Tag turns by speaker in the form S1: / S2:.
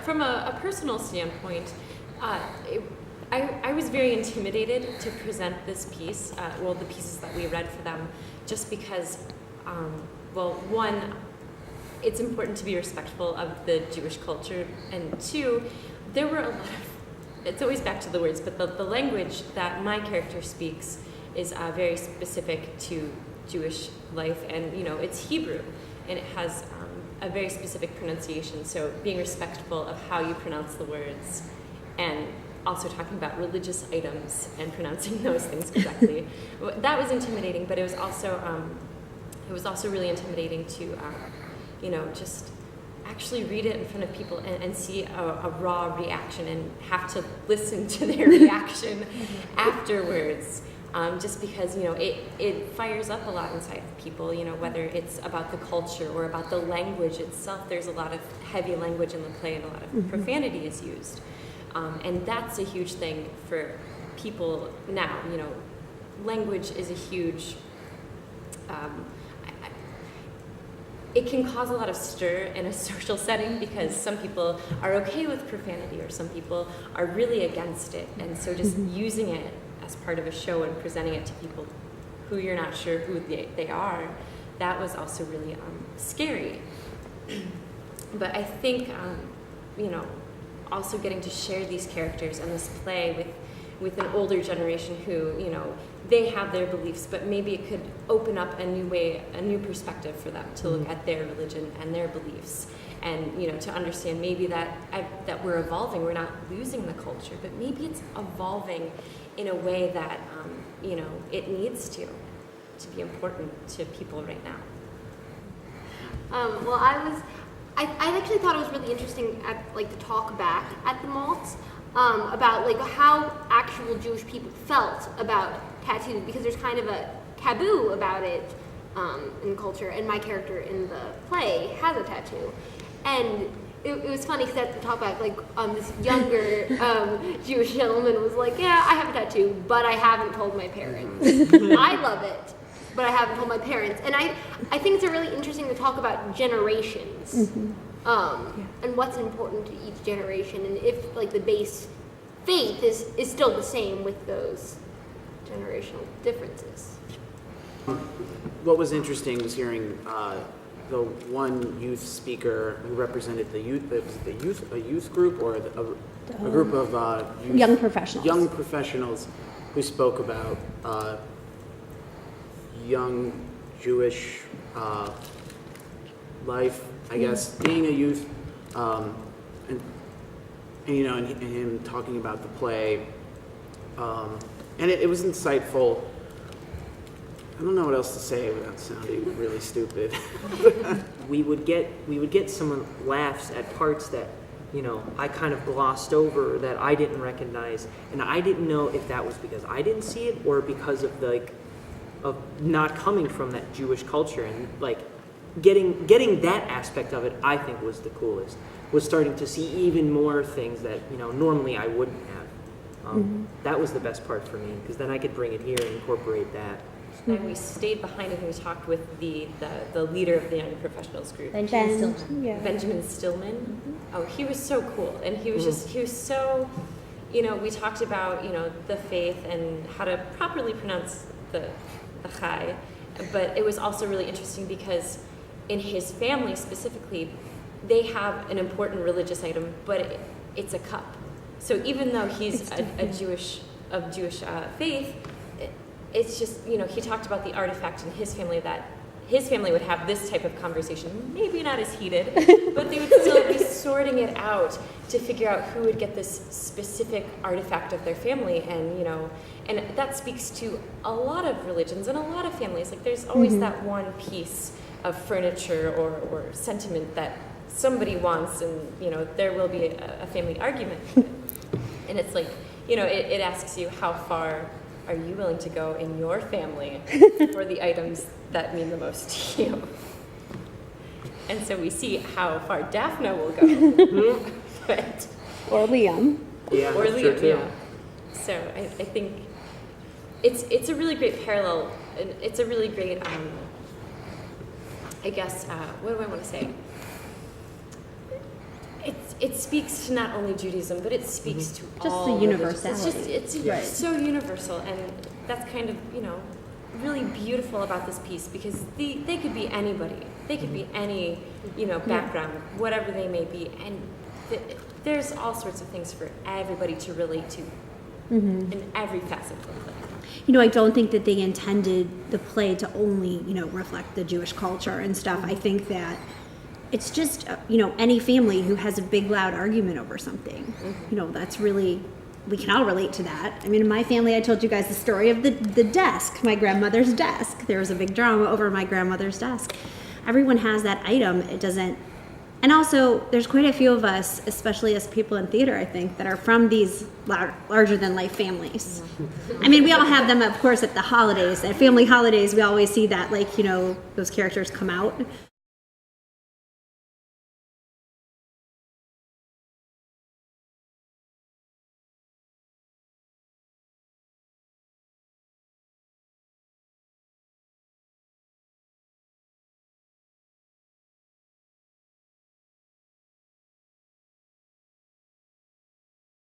S1: from a personal standpoint, I was very intimidated to present this piece, the pieces that we read for them, just because, one, it's important to be respectful of the Jewish culture, and two, there were a lot of, it's always back to the words, but the language that my character speaks is very specific to Jewish life, and it's Hebrew, and it has a very specific pronunciation, so being respectful of how you pronounce the words, and also talking about religious items and pronouncing those things correctly. That was intimidating, but it was also really intimidating to just actually read it in front of people and see a raw reaction and have to listen to their reaction afterwards. Just because it fires up a lot inside of people, whether it's about the culture or about the language itself. There's a lot of heavy language in the play, and a lot of profanity is used, and that's a huge thing for people now. Language is a huge. It can cause a lot of stir in a social setting because some people are okay with profanity or some people are really against it, and so just using it as part of a show and presenting it to people who you're not sure who they are, that was also really scary. But I think, also getting to share these characters and this play with an older generation who, they have their beliefs, but maybe it could open up a new perspective for them to look at their religion and their beliefs. And to understand maybe that we're evolving, we're not losing the culture, but maybe it's evolving in a way that it needs to be important to people right now.
S2: I actually thought it was really interesting to talk back at the Maltz about how actual Jewish people felt about tattoos, because there's kind of a taboo about it in culture, and my character in the play has a tattoo. And it was funny because at the talkback, this younger Jewish gentleman was like, "Yeah, I have a tattoo, but I haven't told my parents. I love it, but I haven't told my parents." And I think it's really interesting to talk about generations, and what's important to each generation, and if the base faith is still the same with those generational differences.
S3: What was interesting was hearing the one youth speaker who represented the youth, a youth group or a group of
S4: young professionals
S3: who spoke about young Jewish life, I guess, being a youth, and him talking about the play, and it was insightful. I don't know what else to say without sounding really stupid.
S5: we would get some laughs at parts that I kind of glossed over, that I didn't recognize, and I didn't know if that was because I didn't see it or because of of not coming from that Jewish culture, and getting that aspect of it, I think was the coolest. Was starting to see even more things that normally I wouldn't have. That was the best part for me, because then I could bring it here and incorporate that.
S1: And we stayed behind and we talked with the leader of the young professionals group,
S4: Benjamin
S1: Stillman. Oh, he was so cool, and he was so, we talked about the faith and how to properly pronounce the chai, but it was also really interesting because in his family specifically, they have an important religious item, but it's a cup. So even though he's a Jewish faith, it's just, he talked about the artifact in his family, that his family would have this type of conversation, maybe not as heated, but they would still be sorting it out to figure out who would get this specific artifact of their family. And, and that speaks to a lot of religions and a lot of families. There's always that one piece of furniture or sentiment that somebody wants, and, there will be a family argument. And it's it asks you, how far are you willing to go in your family for the items that mean the most to you? And so we see how far Daphne will go. But,
S4: or Liam.
S5: Yeah,
S1: or Liam,
S5: sure too.
S1: yeah. So I think it's a really great parallel, and it's a really great, I guess, what do I want to say? it speaks to not only Judaism, but it speaks to
S4: Just
S1: all
S4: the
S1: religions.
S4: universality.
S1: It's
S4: Right.
S1: so universal, and that's kind of, really beautiful about this piece, because they could be anybody. They could be any, background, whatever they may be, and there's all sorts of things for everybody to relate to in every facet of the play.
S4: I don't think that they intended the play to only, reflect the Jewish culture and stuff. I think that it's just, any family who has a big, loud argument over something, that's really, we can all relate to that. I mean, in my family, I told you guys the story of the desk, my grandmother's desk. There was a big drama over my grandmother's desk. Everyone has that item. It doesn't, and also, there's quite a few of us, especially as people in theater, I think, that are from these larger-than-life families. I mean, we all have them, of course, at the holidays. At family holidays, we always see that, those characters come out.